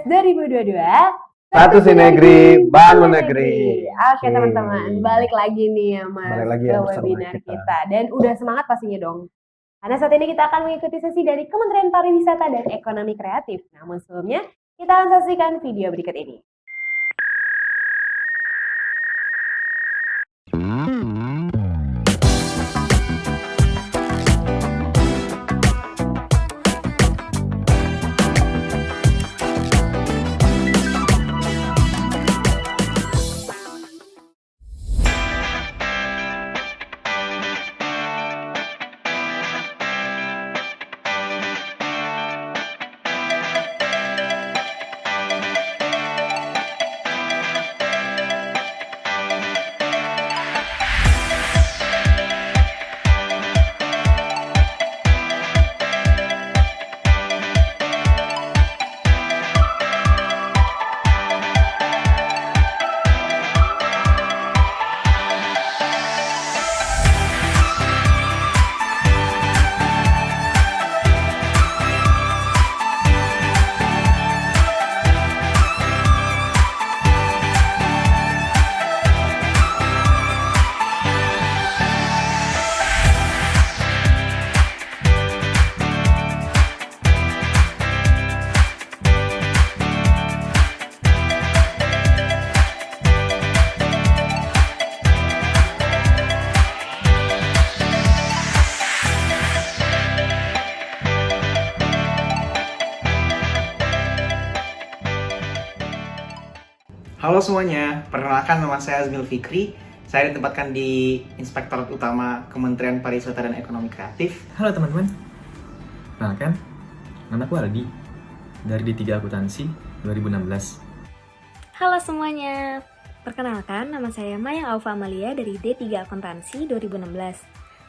2022 Satu Sinegri, Bangun Negeri. Oke teman-teman, balik lagi nih ya Mas Balik lagi ke ya bersama webinar kita. kita. Dan udah semangat pastinya dong. Karena saat ini kita akan mengikuti sesi dari Kementerian Pariwisata dan Ekonomi Kreatif. Namun sebelumnya, kita akan saksikan video berikut ini. Halo semuanya, perkenalkan nama saya Azmil Fikri. Saya ditempatkan di Inspektorat Utama Kementerian Pariwisata dan Ekonomi Kreatif. Halo teman-teman, kenalkan, namaku Aldi dari D3 Akuntansi 2016. Halo semuanya, perkenalkan nama saya Maya Aufa Amalia dari D3 Akuntansi 2016.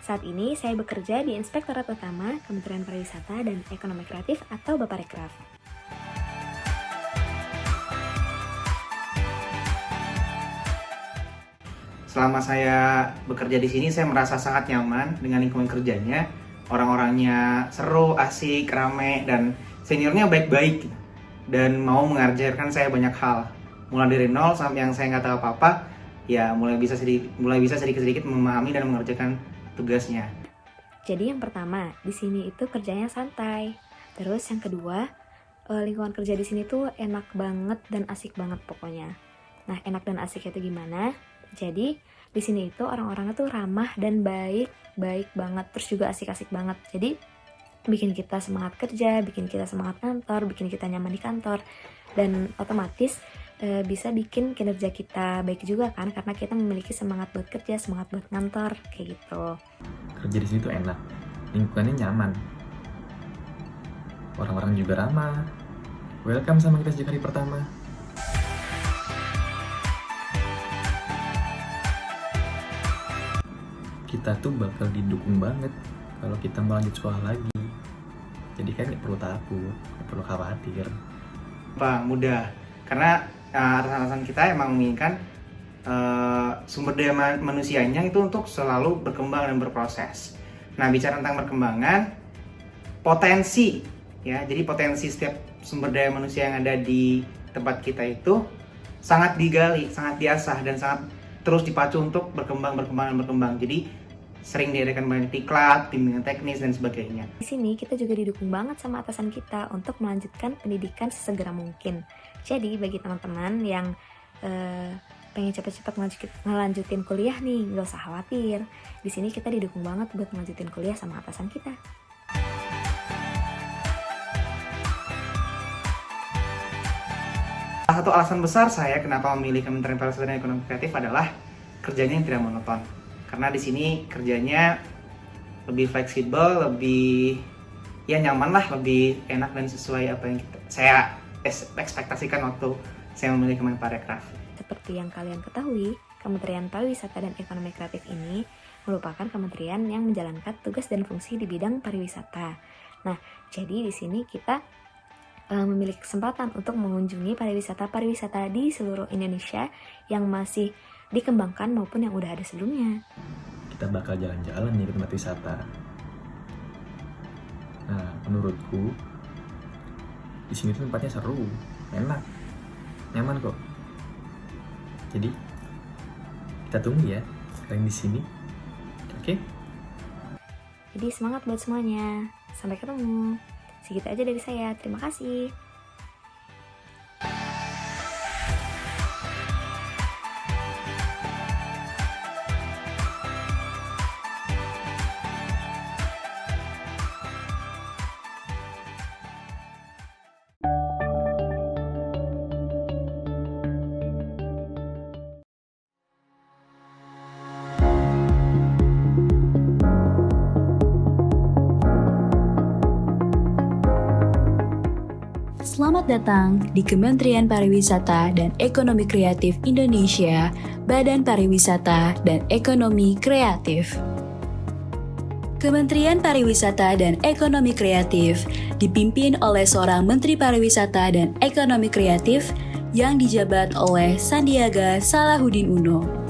Saat ini saya bekerja di Inspektorat Utama Kementerian Pariwisata dan Ekonomi Kreatif atau Baparekraf. Selama saya bekerja di sini, saya merasa sangat nyaman dengan lingkungan kerjanya. Orang-orangnya seru, asik, rame, dan seniornya baik-baik dan mau mengajarkan saya banyak hal. Mulai dari nol sampai yang saya nggak tahu apa-apa, ya mulai bisa sedikit-sedikit memahami dan mengerjakan tugasnya. Jadi yang pertama, di sini itu kerjanya santai. Terus yang kedua, lingkungan kerja di sini tuh enak banget dan asik banget pokoknya. Nah, enak dan asik itu gimana? Jadi di sini itu orang-orangnya tuh ramah dan baik banget, terus juga asik-asik banget. Jadi bikin kita semangat kerja, bikin kita semangat kantor, bikin kita nyaman di kantor, dan otomatis bisa bikin kinerja kita baik juga kan, karena kita memiliki semangat buat kerja, semangat buat kantor, kayak gitu. Kerja di sini tuh enak, lingkungannya nyaman, orang-orang juga ramah, welcome sama kita sejak hari pertama. Kita tuh bakal didukung banget kalau kita mau lanjut sekolah lagi. Jadi kan nggak perlu takut, nggak perlu khawatir. Bang, mudah. Karena atasan kita emang menginginkan sumber daya manusianya itu untuk selalu berkembang dan berproses. Nah, bicara tentang perkembangan, potensi, ya, jadi potensi setiap sumber daya manusia yang ada di tempat kita itu sangat digali, sangat diasah, dan sangat terus dipacu untuk berkembang. Jadi sering diadakan banyak diklat, bimbingan teknis, dan sebagainya. Di sini kita juga didukung banget sama atasan kita untuk melanjutkan pendidikan sesegera mungkin. Jadi bagi teman-teman yang pengen cepat-cepat ngelanjutin kuliah nih, nggak usah khawatir. Di sini kita didukung banget buat ngelanjutin kuliah sama atasan kita. Salah satu alasan besar saya kenapa memilih Kementerian Pariwisata dan Ekonomi Kreatif adalah kerjanya yang tidak monoton. Karena di sini kerjanya lebih fleksibel, lebih ya nyaman lah, lebih enak dan sesuai apa yang saya ekspektasikan waktu saya memilih Kemenparekraf. Seperti yang kalian ketahui, Kementerian Pariwisata dan Ekonomi Kreatif ini merupakan kementerian yang menjalankan tugas dan fungsi di bidang pariwisata. Nah, jadi di sini kita memiliki kesempatan untuk mengunjungi pariwisata di seluruh Indonesia yang masih dikembangkan maupun yang udah ada sebelumnya. Kita bakal jalan-jalan nih ke tempat wisata. Nah, menurutku di sini tuh tempatnya seru, enak, nyaman kok. Jadi kita tunggu ya kalian di sini. Oke? Jadi semangat buat semuanya. Sampai ketemu. Segitu aja dari saya. Terima kasih. Selamat datang di Kementerian Pariwisata dan Ekonomi Kreatif Indonesia, Badan Pariwisata dan Ekonomi Kreatif. Kementerian Pariwisata dan Ekonomi Kreatif dipimpin oleh seorang Menteri Pariwisata dan Ekonomi Kreatif yang dijabat oleh Sandiaga Salahuddin Uno.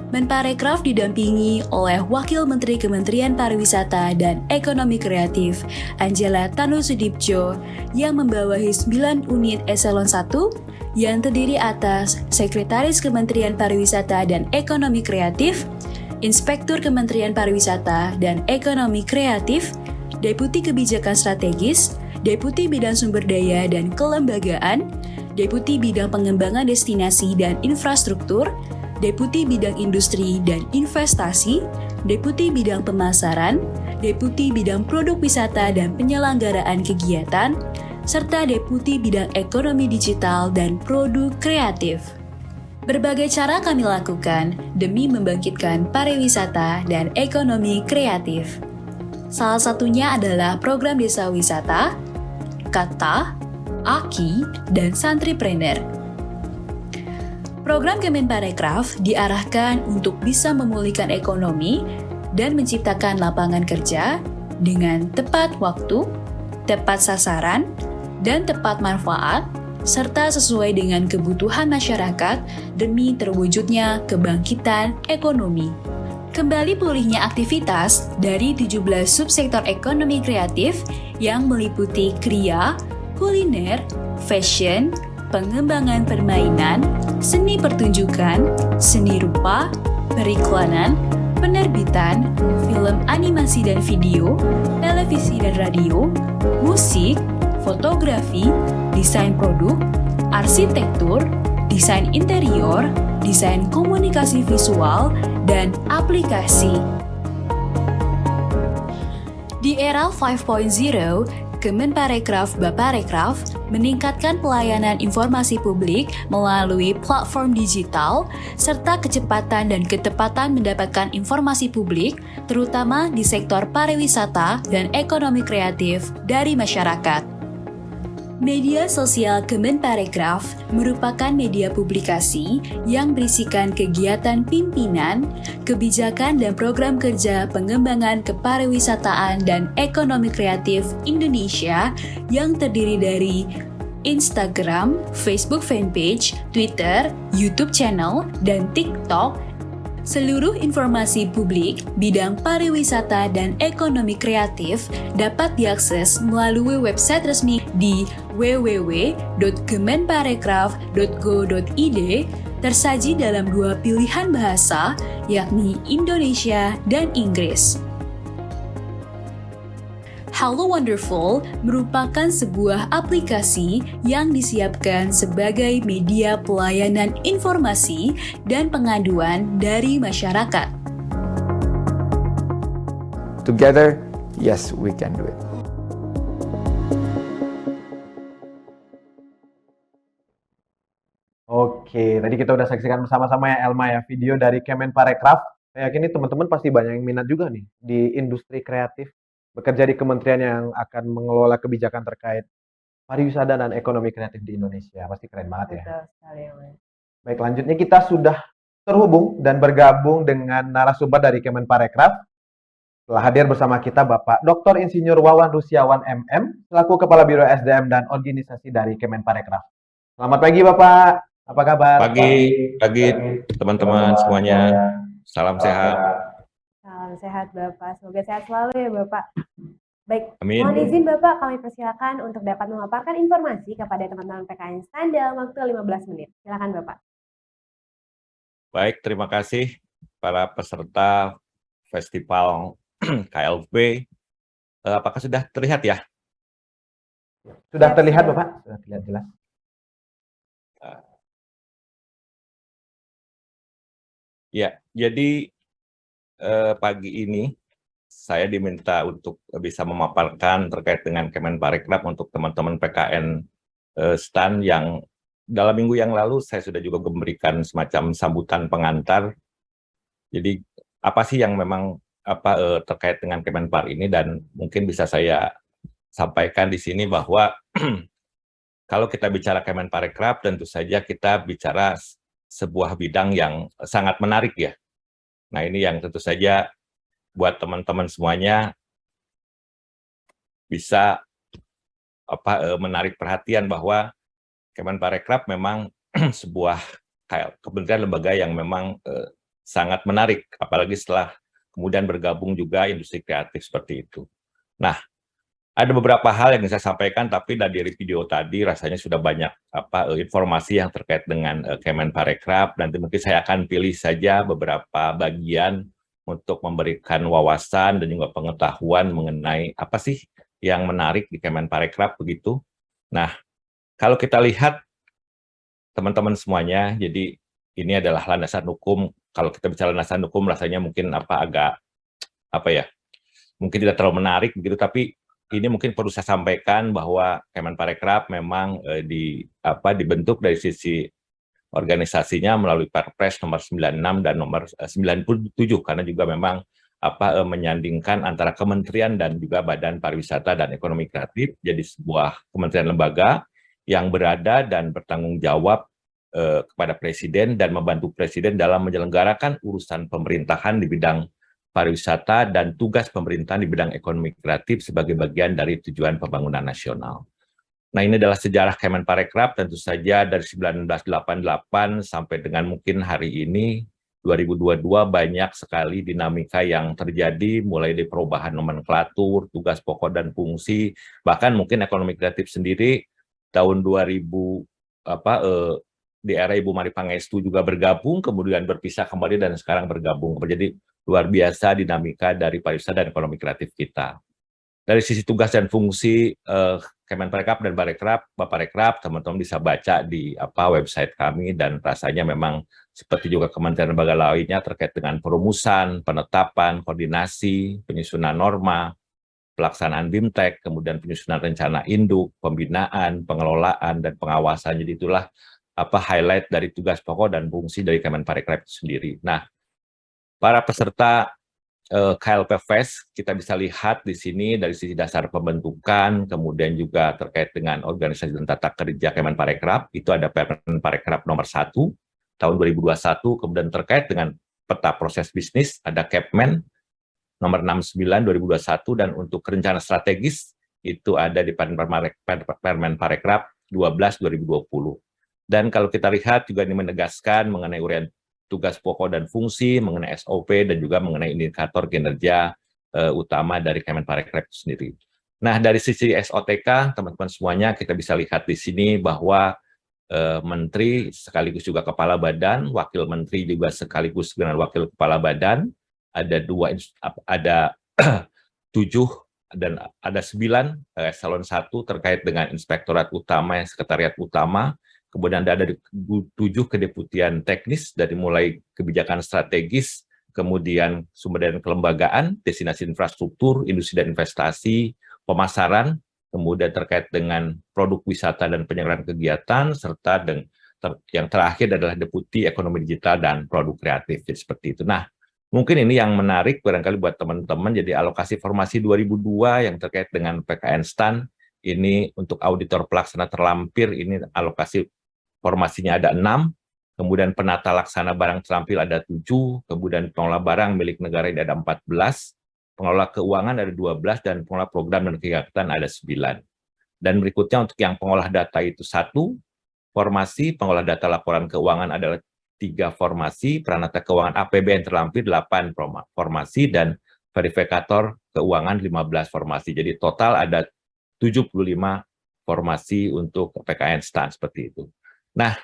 Menparekraf didampingi oleh Wakil Menteri Kementerian Pariwisata dan Ekonomi Kreatif, Angela Tanu Sudibjo, yang membawahi 9 unit eselon 1 yang terdiri atas Sekretaris Kementerian Pariwisata dan Ekonomi Kreatif, Inspektur Kementerian Pariwisata dan Ekonomi Kreatif, Deputi Kebijakan Strategis, Deputi Bidang Sumber Daya dan Kelembagaan, Deputi Bidang Pengembangan Destinasi dan Infrastruktur, Deputi Bidang Industri dan Investasi, Deputi Bidang Pemasaran, Deputi Bidang Produk Wisata dan Penyelenggaraan Kegiatan, serta Deputi Bidang Ekonomi Digital dan Produk Kreatif. Berbagai cara kami lakukan demi membangkitkan pariwisata dan ekonomi kreatif. Salah satunya adalah program Desa Wisata, Kata, Aki, dan Santripreneur. Program Kemenparekraf diarahkan untuk bisa memulihkan ekonomi dan menciptakan lapangan kerja dengan tepat waktu, tepat sasaran, dan tepat manfaat, serta sesuai dengan kebutuhan masyarakat demi terwujudnya kebangkitan ekonomi. Kembali pulihnya aktivitas dari 17 subsektor ekonomi kreatif yang meliputi kriya, kuliner, fashion, pengembangan permainan, seni pertunjukan, seni rupa, periklanan, penerbitan, film animasi dan video, televisi dan radio, musik, fotografi, desain produk, arsitektur, desain interior, desain komunikasi visual, dan aplikasi. Di era 5.0, Kemenparekraf Baparekraf meningkatkan pelayanan informasi publik melalui platform digital serta kecepatan dan ketepatan mendapatkan informasi publik, terutama di sektor pariwisata dan ekonomi kreatif dari masyarakat. Media sosial Kemenparekraf merupakan media publikasi yang berisikan kegiatan pimpinan, kebijakan dan program kerja pengembangan kepariwisataan dan ekonomi kreatif Indonesia yang terdiri dari Instagram, Facebook fanpage, Twitter, YouTube channel, dan TikTok. Seluruh informasi publik bidang pariwisata dan ekonomi kreatif dapat diakses melalui website resmi di www.kemenparekraf.go.id, tersaji dalam 2 pilihan bahasa, yakni Indonesia dan Inggris. Hello Wonderful merupakan sebuah aplikasi yang disiapkan sebagai media pelayanan informasi dan pengaduan dari masyarakat. Together, yes, we can do it. Oke, tadi kita udah saksikan bersama-sama ya Elma ya, video dari Kemenparekraf. Saya yakin nih teman-teman pasti banyak yang minat juga nih di industri kreatif, bekerja di kementerian yang akan mengelola kebijakan terkait pariwisata dan ekonomi kreatif di Indonesia. Pasti keren banget ya. Betul sekali, Mas. Baik, lanjutnya kita sudah terhubung dan bergabung dengan narasumber dari Kemenparekraf. Telah hadir bersama kita Bapak Dr. Insinyur Wawan Rusiawan MM, selaku Kepala Biro SDM dan Organisasi dari Kemenparekraf. Selamat pagi Bapak, apa kabar? Pagi teman-teman semuanya. Salam sehat. Salam sehat Bapak, semoga sehat selalu ya Bapak. Baik, Amin. mohon izin Bapak, kami persilakan untuk dapat memaparkan informasi kepada teman-teman PKN STAN dalam waktu 15 menit. Silakan Bapak. Baik, terima kasih para peserta festival KLB. Apakah sudah terlihat ya? Sudah Siap, terlihat sudah. Bapak? Sudah terlihat jelas. Ya, jadi pagi ini saya diminta untuk bisa memaparkan terkait dengan Kemenparekraf untuk teman-teman PKN STAN yang dalam minggu yang lalu saya sudah juga memberikan semacam sambutan pengantar. Jadi apa sih yang memang terkait dengan Kemenpar ini, dan mungkin bisa saya sampaikan di sini bahwa kalau kita bicara Kemenparekraf tentu saja kita bicara sebuah bidang yang sangat menarik ya. Nah ini yang tentu saja buat teman-teman semuanya bisa menarik perhatian bahwa Kemenparekraf memang sebuah kementerian lembaga yang memang sangat menarik, apalagi setelah kemudian bergabung juga industri kreatif seperti itu. Nah, ada beberapa hal yang saya sampaikan, tapi dari video tadi rasanya sudah banyak informasi yang terkait dengan Kemenparekraf. Nanti mungkin saya akan pilih saja beberapa bagian untuk memberikan wawasan dan juga pengetahuan mengenai apa sih yang menarik di Kemenparekraf begitu. Nah, kalau kita lihat teman-teman semuanya, jadi ini adalah landasan hukum. Kalau kita bicara landasan hukum rasanya mungkin mungkin tidak terlalu menarik begitu, tapi ini mungkin perlu saya sampaikan bahwa Kemenparekraf memang dibentuk dari sisi organisasinya melalui Perpres nomor 96 dan nomor 97, karena juga memang menyandingkan antara kementerian dan juga Badan Pariwisata dan Ekonomi Kreatif jadi sebuah kementerian lembaga yang berada dan bertanggung jawab kepada Presiden dan membantu Presiden dalam menyelenggarakan urusan pemerintahan di bidang pariwisata dan tugas pemerintahan di bidang ekonomi kreatif sebagai bagian dari tujuan pembangunan nasional. Nah, ini adalah sejarah Kemenparekraf tentu saja dari 1988 sampai dengan mungkin hari ini 2022 banyak sekali dinamika yang terjadi, mulai dari perubahan nomenklatur, tugas pokok dan fungsi, bahkan mungkin ekonomi kreatif sendiri tahun 2000 di era Ibu Mari Pangestu juga bergabung, kemudian berpisah kembali dan sekarang bergabung. Jadi luar biasa dinamika dari pariwisata dan ekonomi kreatif kita. Dari sisi tugas dan fungsi Kemenparekraf dan Baparekraf, teman-teman bisa baca di website kami, dan rasanya memang seperti juga kementerian lembaga lainnya terkait dengan perumusan, penetapan, koordinasi, penyusunan norma, pelaksanaan BIMTEK, kemudian penyusunan rencana induk, pembinaan, pengelolaan, dan pengawasan. Jadi itulah highlight dari tugas pokok dan fungsi dari Kemenparekraf itu sendiri. Nah, para peserta KLP Fest kita bisa lihat di sini dari sisi dasar pembentukan, kemudian juga terkait dengan organisasi dan tata kerja Kemenparekraf, itu ada Permen Parekraf nomor 1 tahun 2021, kemudian terkait dengan peta proses bisnis ada Kepmen nomor 69 2021, dan untuk rencana strategis itu ada di Permen Parekraf 12 2020. Dan kalau kita lihat juga ini menegaskan mengenai uraian tugas pokok dan fungsi, mengenai SOP, dan juga mengenai indikator kinerja utama dari Kemenparekraf itu sendiri. Nah, dari sisi SOTK, teman-teman semuanya, kita bisa lihat di sini bahwa menteri sekaligus juga kepala badan, wakil menteri juga sekaligus dengan wakil kepala badan, ada 7 dan ada 9 eselon 1 terkait dengan inspektorat utama, sekretariat utama. Kemudian ada 7 kedeputian teknis dari mulai kebijakan strategis, kemudian sumber daya kelembagaan, destinasi infrastruktur, industri dan investasi, pemasaran, kemudian terkait dengan produk wisata dan penyelenggaraan kegiatan, serta yang terakhir adalah deputi ekonomi digital dan produk kreatif. Jadi seperti itu. Nah, mungkin ini yang menarik barangkali buat teman-teman. Jadi alokasi formasi 2002 yang terkait dengan PKN STAN, ini untuk auditor pelaksana terlampir, ini alokasi formasinya ada 6, kemudian penata laksana barang terampil ada 7, kemudian pengelola barang milik negara ini ada 14, pengelola keuangan ada 12, dan pengelola program dan kegiatan ada 9. Dan berikutnya untuk yang pengolah data itu 1 formasi, pengolah data laporan keuangan adalah 3 formasi, peranata keuangan APBN terlampir 8 formasi, dan verifikator keuangan 15 formasi. Jadi total ada 75 formasi untuk PKN STAN seperti itu. Nah,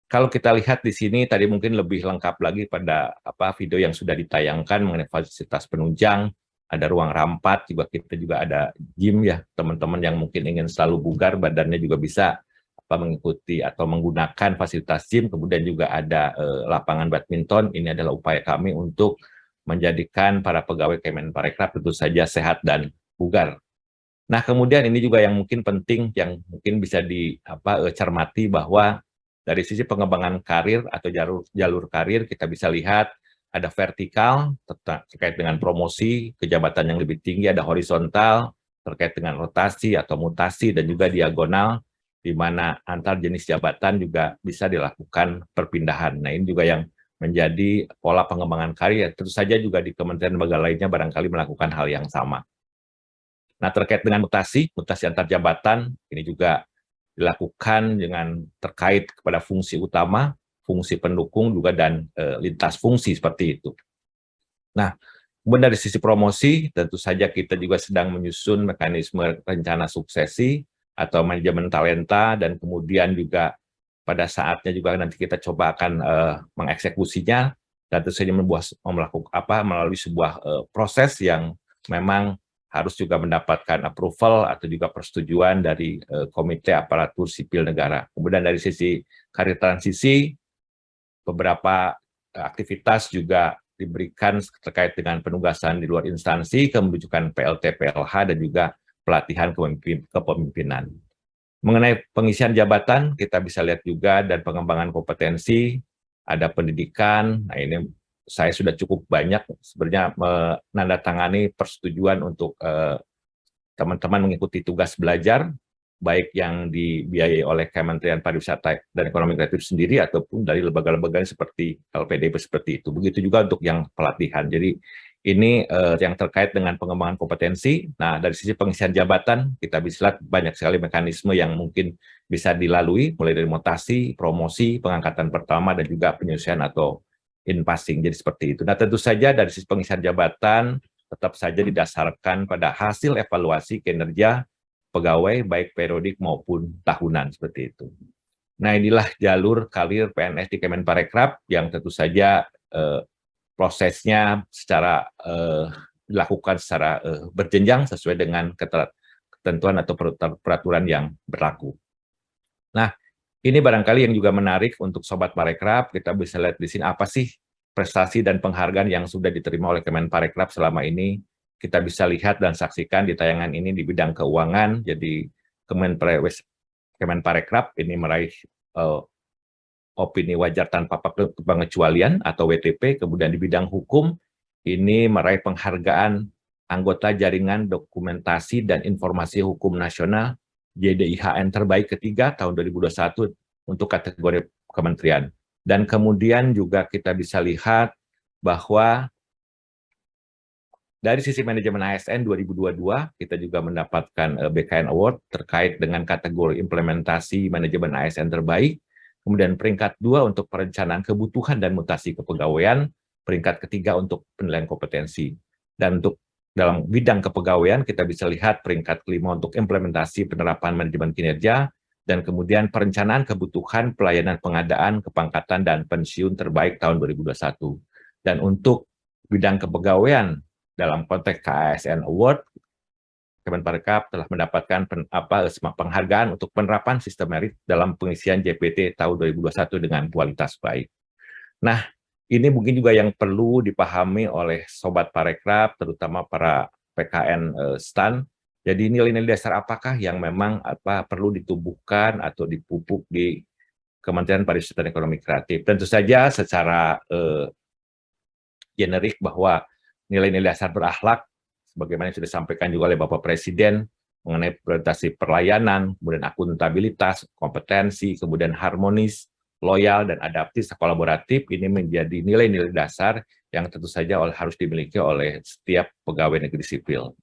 kalau kita lihat di sini tadi mungkin lebih lengkap lagi pada video yang sudah ditayangkan mengenai fasilitas penunjang, ada ruang rampat, kita juga ada gym ya, teman-teman yang mungkin ingin selalu bugar badannya juga bisa mengikuti atau menggunakan fasilitas gym, kemudian juga ada lapangan badminton. Ini adalah upaya kami untuk menjadikan para pegawai Kemenparekraf tentu saja sehat dan bugar. Nah, kemudian ini juga yang mungkin penting, yang mungkin bisa dicermati bahwa dari sisi pengembangan karir atau jalur karir, kita bisa lihat ada vertikal terkait dengan promosi ke jabatan yang lebih tinggi, ada horizontal terkait dengan rotasi atau mutasi, dan juga diagonal, di mana antar jenis jabatan juga bisa dilakukan perpindahan. Nah, ini juga yang menjadi pola pengembangan karir. Tentu saja juga di kementerian lembaga lainnya barangkali melakukan hal yang sama. Nah, terkait dengan mutasi antar jabatan, ini juga dilakukan dengan terkait kepada fungsi utama, fungsi pendukung juga, dan lintas fungsi seperti itu. Nah, kemudian dari sisi promosi, tentu saja kita juga sedang menyusun mekanisme rencana suksesi atau manajemen talenta, dan kemudian juga pada saatnya juga nanti kita coba akan mengeksekusinya, dan tentu saja melalui sebuah proses yang memang harus juga mendapatkan approval atau juga persetujuan dari Komite Aparatur Sipil Negara. Kemudian dari sisi karir transisi, beberapa aktivitas juga diberikan terkait dengan penugasan di luar instansi, kemudian PLT, PLH, dan juga pelatihan kepemimpinan. Mengenai pengisian jabatan, kita bisa lihat juga, dan pengembangan kompetensi, ada pendidikan. Nah, ini saya sudah cukup banyak sebenarnya menandatangani persetujuan untuk teman-teman mengikuti tugas belajar, baik yang dibiayai oleh Kementerian Pariwisata dan Ekonomi Kreatif sendiri ataupun dari lembaga-lembaga seperti LPDP seperti itu. Begitu juga untuk yang pelatihan. Jadi ini yang terkait dengan pengembangan kompetensi. Nah, dari sisi pengisian jabatan, kita bisa lihat banyak sekali mekanisme yang mungkin bisa dilalui, mulai dari mutasi, promosi, pengangkatan pertama, dan juga penyelesaian atau in passing. Jadi seperti itu. Nah, tentu saja dari sisi pengisian jabatan tetap saja didasarkan pada hasil evaluasi kinerja pegawai baik periodik maupun tahunan seperti itu. Nah, inilah jalur karir PNS di Kemenparekraf yang tentu saja prosesnya secara dilakukan secara berjenjang sesuai dengan ketentuan atau peraturan yang berlaku. Nah, ini barangkali yang juga menarik untuk Sobat Parekraf. Kita bisa lihat di sini apa sih prestasi dan penghargaan yang sudah diterima oleh Kemenparekraf selama ini. Kita bisa lihat dan saksikan di tayangan ini di bidang keuangan. Jadi Kemenparekraf ini meraih opini wajar tanpa pengecualian atau WTP. Kemudian di bidang hukum ini meraih penghargaan anggota jaringan dokumentasi dan informasi hukum nasional JDIHN terbaik ketiga tahun 2021 untuk kategori kementerian. Dan kemudian juga kita bisa lihat bahwa dari sisi manajemen ASN 2022, kita juga mendapatkan BKN Award terkait dengan kategori implementasi manajemen ASN terbaik. Kemudian peringkat 2 untuk perencanaan kebutuhan dan mutasi kepegawaian, peringkat ketiga untuk penilaian kompetensi. Dan untuk dalam bidang kepegawaian, kita bisa lihat peringkat kelima untuk implementasi penerapan manajemen kinerja, dan kemudian perencanaan kebutuhan pelayanan pengadaan, kepangkatan, dan pensiun terbaik tahun 2021. Dan untuk bidang kepegawaian dalam konteks KASN Award, Kemenparekraf telah mendapatkan penghargaan untuk penerapan sistem merit dalam pengisian JPT tahun 2021 dengan kualitas baik. Nah, ini mungkin juga yang perlu dipahami oleh Sobat Parekraf, terutama para PKN STAN. Jadi nilai-nilai dasar apakah yang memang perlu ditumbuhkan atau dipupuk di Kementerian Pariwisata dan Ekonomi Kreatif. Tentu saja secara generik bahwa nilai-nilai dasar berakhlak, sebagaimana yang sudah disampaikan juga oleh Bapak Presiden, mengenai prioritasasi pelayanan, kemudian akuntabilitas, kompetensi, kemudian harmonis, loyal, dan adaptif, kolaboratif, ini menjadi nilai-nilai dasar yang tentu saja harus dimiliki oleh setiap pegawai negeri sipil.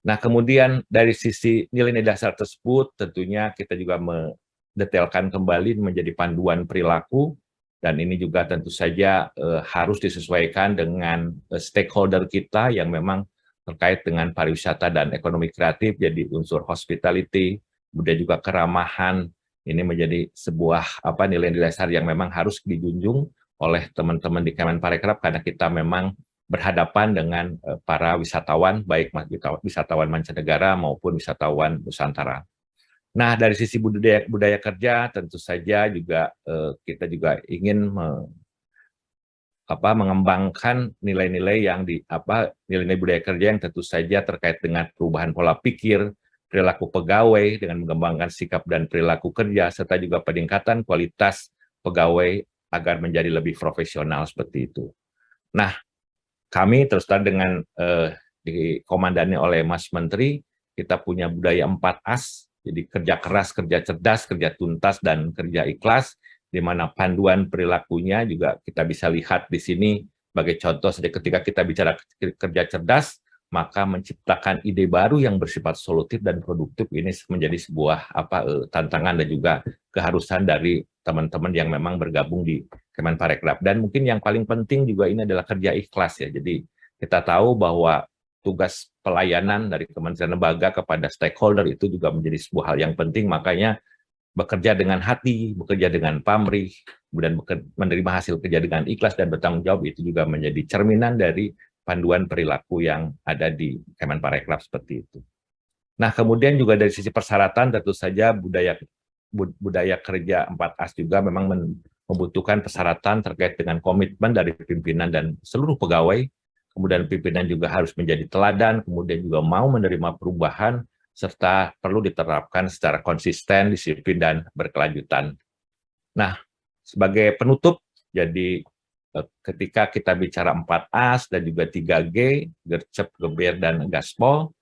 Nah, kemudian dari sisi nilai-nilai dasar tersebut, tentunya kita juga mendetailkan kembali menjadi panduan perilaku, dan ini juga tentu saja harus disesuaikan dengan stakeholder kita yang memang terkait dengan pariwisata dan ekonomi kreatif, jadi unsur hospitality, kemudian juga keramahan, ini menjadi sebuah nilai-nilai dasar yang memang harus dijunjung oleh teman-teman di Kemenparekraf karena kita memang berhadapan dengan para wisatawan, baik wisatawan mancanegara maupun wisatawan Nusantara. Nah, dari sisi budaya kerja, tentu saja juga kita juga ingin mengembangkan nilai-nilai nilai-nilai budaya kerja yang tentu saja terkait dengan perubahan pola pikir, perilaku pegawai dengan mengembangkan sikap dan perilaku kerja serta juga peningkatan kualitas pegawai agar menjadi lebih profesional seperti itu. Nah, kami terus terang dengan dikomandani oleh Mas Menteri, kita punya budaya 4As, jadi kerja keras, kerja cerdas, kerja tuntas, dan kerja ikhlas, di mana panduan perilakunya juga kita bisa lihat di sini sebagai contoh saja ketika kita bicara kerja cerdas, maka menciptakan ide baru yang bersifat solutif dan produktif ini menjadi sebuah tantangan dan juga keharusan dari teman-teman yang memang bergabung di Kemenparekraf. Dan mungkin yang paling penting juga ini adalah kerja ikhlas ya. Jadi kita tahu bahwa tugas pelayanan dari Kementerian Lembaga kepada stakeholder itu juga menjadi sebuah hal yang penting, makanya bekerja dengan hati, bekerja dengan pamrih, kemudian menerima hasil kerja dengan ikhlas dan bertanggung jawab itu juga menjadi cerminan dari panduan perilaku yang ada di Kemenparekraf seperti itu. Nah, kemudian juga dari sisi persyaratan tentu saja budaya kerja 4As juga memang membutuhkan persyaratan terkait dengan komitmen dari pimpinan dan seluruh pegawai, kemudian pimpinan juga harus menjadi teladan, kemudian juga mau menerima perubahan, serta perlu diterapkan secara konsisten, disiplin, dan berkelanjutan. Nah, sebagai penutup, jadi ketika kita bicara 4As dan juga 3G, gercep, geber, dan gaspol,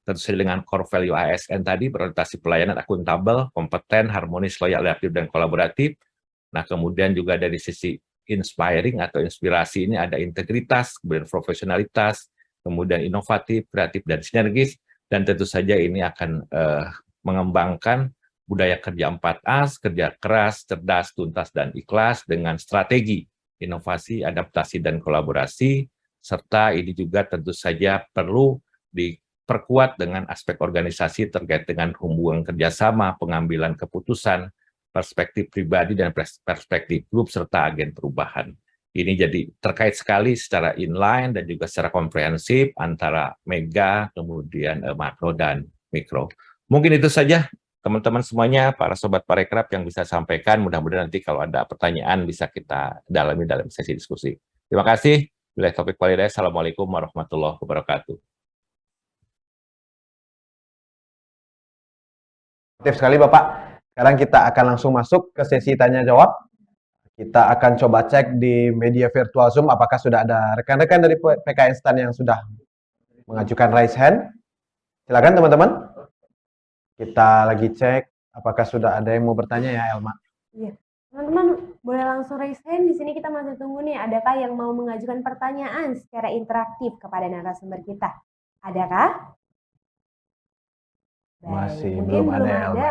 tentu saja dengan core value ASN tadi, berorientasi pelayanan akuntabel, kompeten, harmonis, loyal, adaptif, dan kolaboratif. Nah, kemudian juga dari sisi inspiring atau inspirasi ini ada integritas, kemudian profesionalitas, kemudian inovatif, kreatif, dan sinergis, dan tentu saja ini akan mengembangkan budaya kerja 4As, kerja keras, cerdas, tuntas, dan ikhlas dengan strategi inovasi, adaptasi, dan kolaborasi, serta ini juga tentu saja perlu diperkuat dengan aspek organisasi terkait dengan hubungan kerjasama, pengambilan keputusan, perspektif pribadi dan perspektif grup, serta agen perubahan. Ini jadi terkait sekali secara inline dan juga secara komprehensif antara mega, kemudian makro, dan mikro. Mungkin itu saja teman-teman semuanya, para sobat parekraf yang bisa sampaikan. Mudah-mudahan nanti kalau ada pertanyaan bisa kita dalami dalam sesi diskusi. Terima kasih. Bila topik walidaya. Assalamualaikum warahmatullahi wabarakatuh. Aktif sekali Bapak. Sekarang kita akan langsung masuk ke sesi tanya-jawab. Kita akan coba cek di media virtual Zoom apakah sudah ada rekan-rekan dari PKN STAN yang sudah mengajukan raise hand. Silakan teman-teman. Kita lagi cek apakah sudah ada yang mau bertanya ya, Elma. Iya. Teman-teman boleh langsung raise hand. Di sini kita masih tunggu nih, adakah yang mau mengajukan pertanyaan secara interaktif kepada narasumber kita? Adakah? Masih Mungkin belum ada, Elma.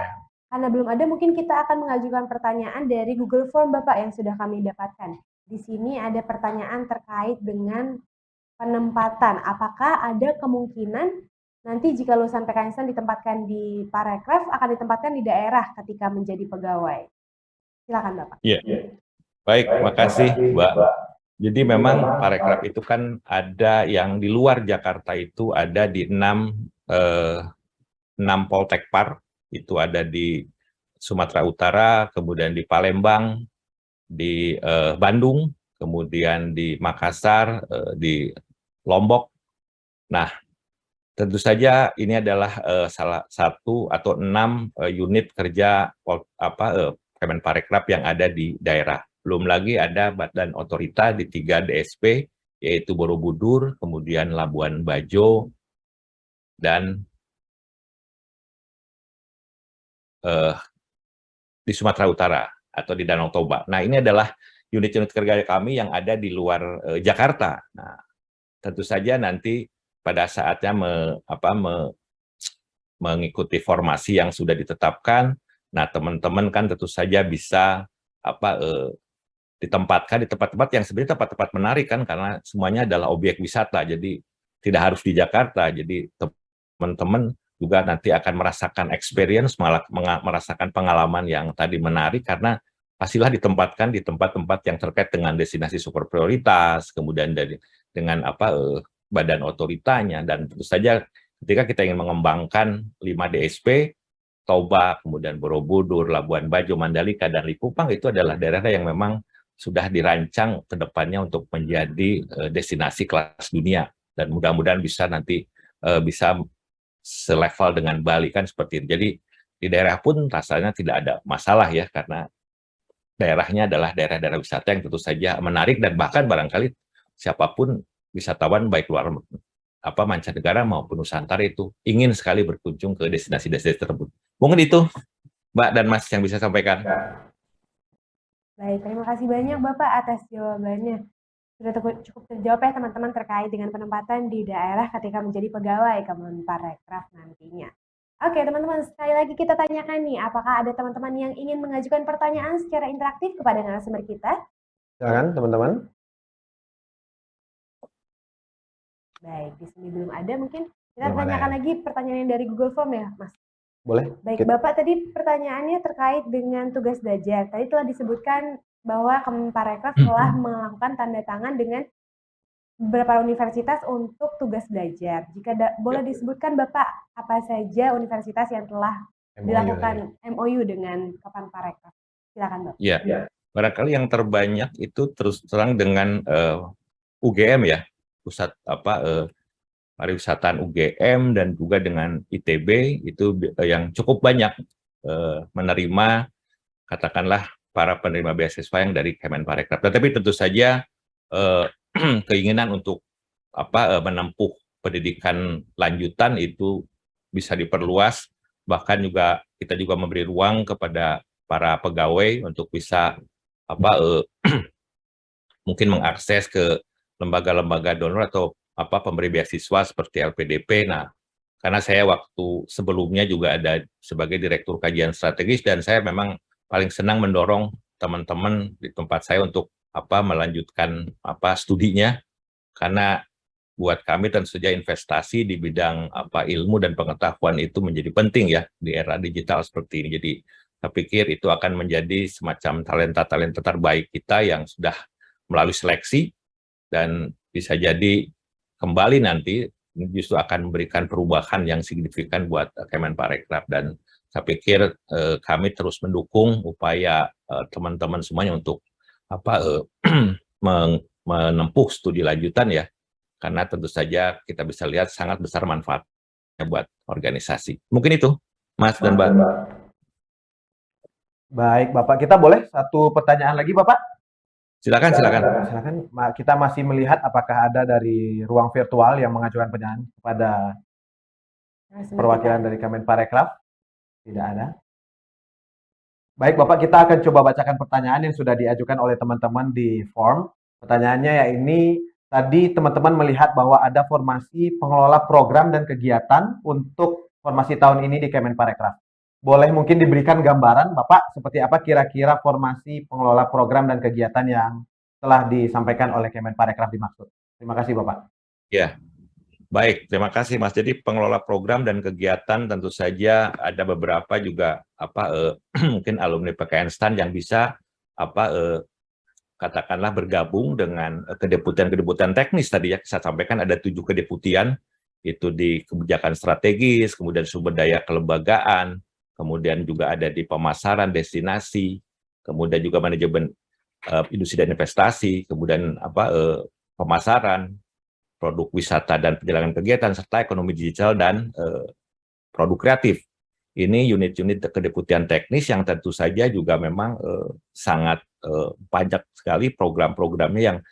Karena belum ada, mungkin kita akan mengajukan pertanyaan dari Google Form Bapak yang sudah kami dapatkan. Di sini ada pertanyaan terkait dengan penempatan. Apakah ada kemungkinan nanti jika lulusan PKN STAN ditempatkan di Parekraf akan ditempatkan di daerah ketika menjadi pegawai? Silakan Bapak. Iya. Baik, makasih Mbak. Jadi memang Parekraf itu kan ada yang di luar Jakarta, itu ada di 6 Poltekpar, itu ada di Sumatera Utara, kemudian di Palembang, di Bandung, kemudian di Makassar, di Lombok. Nah, tentu saja ini adalah salah satu atau 6 unit kerja Kemenparekraf yang ada di daerah. Belum lagi ada badan otorita di 3 DSP, yaitu Borobudur, kemudian Labuan Bajo, dan di Sumatera Utara atau di Danau Toba. Nah, ini adalah unit-unit kerja kami yang ada di luar Jakarta. Nah, tentu saja nanti pada saatnya mengikuti formasi yang sudah ditetapkan. Nah, teman-teman kan tentu saja bisa ditempatkan di tempat-tempat yang sebenarnya tempat-tempat menarik kan, karena semuanya adalah objek wisata. Jadi tidak harus di Jakarta. Jadi teman-teman juga nanti akan merasakan experience, malah merasakan pengalaman yang tadi menarik, karena pastilah ditempatkan di tempat-tempat yang terkait dengan destinasi super prioritas, kemudian dengan badan otoritanya, dan tentu saja ketika kita ingin mengembangkan 5 DSP, Toba, kemudian Borobudur, Labuan Bajo, Mandalika, dan Likupang, itu adalah daerah yang memang sudah dirancang ke depannya untuk menjadi destinasi kelas dunia, dan mudah-mudahan bisa nanti bisa selevel dengan Bali kan seperti itu. Jadi di daerah pun rasanya tidak ada masalah ya, karena daerahnya adalah daerah-daerah wisata yang tentu saja menarik, dan bahkan barangkali siapapun wisatawan baik luar mancanegara maupun Nusantara itu ingin sekali berkunjung ke destinasi-destinasi tersebut. Mungkin itu Mbak dan Mas yang bisa sampaikan. Baik, terima kasih banyak Bapak atas jawabannya. Sudah cukup terjawab ya teman-teman terkait dengan penempatan di daerah ketika menjadi pegawai Kemenparekraf nantinya. Oke teman-teman, sekali lagi kita tanyakan nih, apakah ada teman-teman yang ingin mengajukan pertanyaan secara interaktif kepada narasumber kita? Silakan teman-teman. Baik, di sini belum ada, mungkin kita tanyakan lagi pertanyaan yang dari Google Form ya Mas? Boleh. Baik, Bapak tadi pertanyaannya terkait dengan tugas belajar. Tadi telah disebutkan bahwa Kemenparekraf telah melakukan tanda tangan dengan beberapa universitas untuk tugas belajar. Jika boleh disebutkan Bapak apa saja universitas yang telah dilakukan MOU dengan Kemenparekraf? Silakan Bapak. Ya, barangkali yang terbanyak itu terus terang dengan UGM ya, pusat pariwisataan UGM, dan juga dengan ITB itu yang cukup banyak menerima katakanlah para penerima beasiswa yang dari Kemenparekraf. Tetapi tentu saja keinginan untuk menempuh pendidikan lanjutan itu bisa diperluas, bahkan juga kita juga memberi ruang kepada para pegawai untuk bisa mungkin mengakses ke lembaga-lembaga donor atau pemberi beasiswa seperti LPDP. Nah, karena saya waktu sebelumnya juga ada sebagai Direktur Kajian Strategis, dan saya memang paling senang mendorong teman-teman di tempat saya untuk melanjutkan studinya, karena buat kami tentu saja investasi di bidang ilmu dan pengetahuan itu menjadi penting ya di era digital seperti ini. Jadi saya pikir itu akan menjadi semacam talenta-talenta terbaik kita yang sudah melalui seleksi, dan bisa jadi kembali nanti justru akan memberikan perubahan yang signifikan buat Kemenparekraf. Dan saya pikir kami terus mendukung upaya teman-teman semuanya untuk menempuh studi lanjutan ya, karena tentu saja kita bisa lihat sangat besar manfaatnya buat organisasi. Mungkin itu, Mas dan Mbak. Baik, Bapak. Kita boleh satu pertanyaan lagi, Bapak? Silakan. Silakan. Kita masih melihat apakah ada dari ruang virtual yang mengajukan pertanyaan kepada perwakilan dari Kemenparekraf. Tidak ada. Baik, Bapak, kita akan coba bacakan pertanyaan yang sudah diajukan oleh teman-teman di form. Pertanyaannya ya ini, tadi teman-teman melihat bahwa ada formasi pengelola program dan kegiatan untuk formasi tahun ini di Kemenparekraf. Boleh mungkin diberikan gambaran, Bapak, seperti apa kira-kira formasi pengelola program dan kegiatan yang telah disampaikan oleh Kemenparekraf dimaksud? Terima kasih, Bapak. Ya. Baik, terima kasih Mas. Jadi pengelola program dan kegiatan tentu saja ada beberapa juga mungkin alumni PKN STAN yang bisa katakanlah bergabung dengan kedeputian teknis. Tadi ya saya sampaikan ada 7 kedeputian, itu di kebijakan strategis, kemudian sumber daya kelembagaan, kemudian juga ada di pemasaran destinasi, kemudian juga manajemen industri dan investasi, kemudian pemasaran, produk wisata dan perjalanan kegiatan, serta ekonomi digital dan produk kreatif. Ini unit-unit kedeputian teknis yang tentu saja juga memang sangat banyak sekali program-programnya yang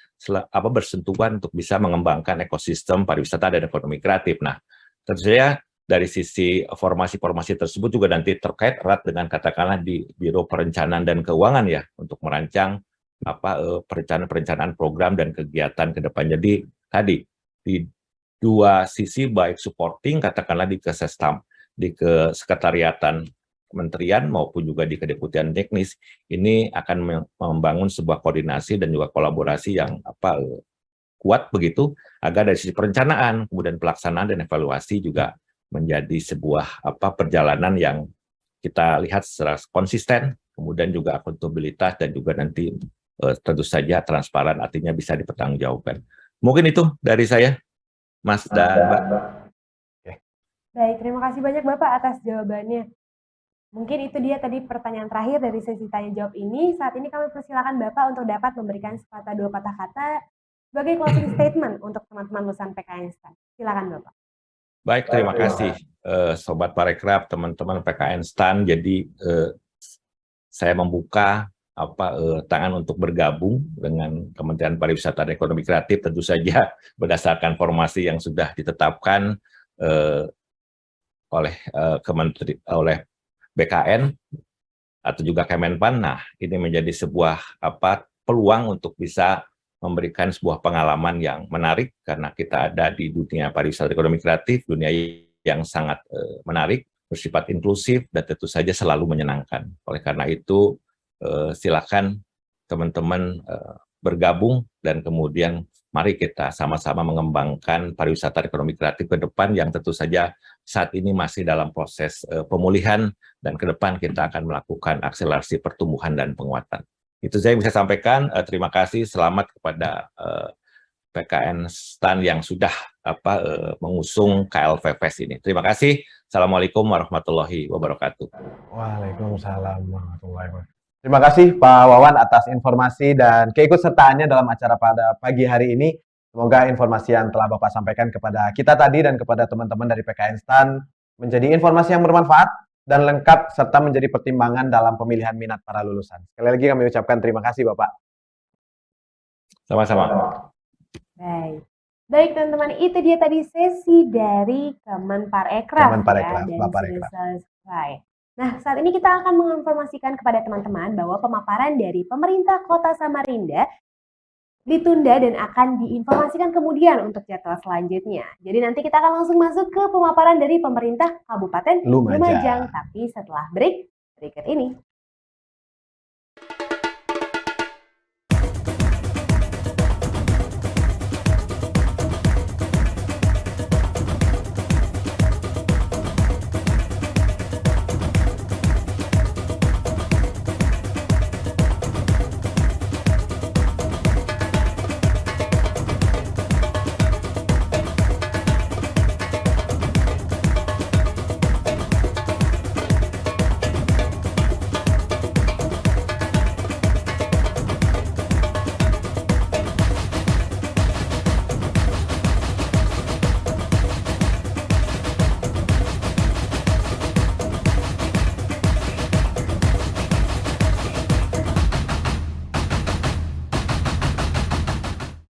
bersentuhan untuk bisa mengembangkan ekosistem pariwisata dan ekonomi kreatif. Nah, tentu saja dari sisi formasi-formasi tersebut juga nanti terkait erat dengan katakanlah di Biro Perencanaan dan Keuangan ya, untuk merancang perencanaan program dan kegiatan ke depan. Jadi tadi di dua sisi, baik supporting katakanlah di kesekretariatan kementerian maupun juga di kedeputian teknis, ini akan membangun sebuah koordinasi dan juga kolaborasi yang kuat begitu, agar dari sisi perencanaan, kemudian pelaksanaan dan evaluasi juga menjadi sebuah perjalanan yang kita lihat secara konsisten, kemudian juga akuntabilitas dan juga nanti tentu saja transparan, artinya bisa dipertanggungjawabkan. Mungkin itu dari saya, Mas dan Mbak. Baik, terima kasih banyak Bapak atas jawabannya. Mungkin itu dia tadi pertanyaan terakhir dari sesi tanya jawab ini. Saat ini kami persilakan Bapak untuk dapat memberikan sepatah dua patah kata sebagai closing statement untuk teman-teman lulusan PKN STAN. Silakan Bapak. Baik, terima kasih Sobat Parekraf, teman-teman PKN STAN. Jadi saya membuka tangan untuk bergabung dengan Kementerian Pariwisata dan Ekonomi Kreatif, tentu saja berdasarkan formasi yang sudah ditetapkan oleh BKN atau juga Kemenpan. Nah, ini menjadi sebuah peluang untuk bisa memberikan sebuah pengalaman yang menarik karena kita ada di dunia pariwisata ekonomi kreatif, dunia yang sangat menarik, bersifat inklusif dan tentu saja selalu menyenangkan. Oleh karena itu, silakan teman-teman bergabung dan kemudian mari kita sama-sama mengembangkan pariwisata ekonomi kreatif ke depan yang tentu saja saat ini masih dalam proses pemulihan dan ke depan kita akan melakukan akselerasi pertumbuhan dan penguatan. Itu saya bisa sampaikan. Terima kasih, selamat kepada PKN STAN yang sudah mengusung KLVFest ini. Terima kasih. Assalamualaikum warahmatullahi wabarakatuh. Waalaikumsalam warahmatullahi wabarakatuh. Terima kasih Pak Wawan atas informasi dan keikutsertaannya dalam acara pada pagi hari ini. Semoga informasi yang telah Bapak sampaikan kepada kita tadi dan kepada teman-teman dari PKN STAN menjadi informasi yang bermanfaat dan lengkap serta menjadi pertimbangan dalam pemilihan minat para lulusan. Sekali lagi kami ucapkan terima kasih Bapak. Sama-sama. Baik teman-teman, itu dia tadi sesi dari Kemenparekraf Kemenparekraf, dan Bapak sudah Rekraf. selesai. Nah, saat ini kita akan menginformasikan kepada teman-teman bahwa pemaparan dari pemerintah Kota Samarinda ditunda dan akan diinformasikan kemudian untuk jadwal selanjutnya. Jadi nanti kita akan langsung masuk ke pemaparan dari pemerintah Kabupaten Lumajang. Tapi setelah break berikut ini.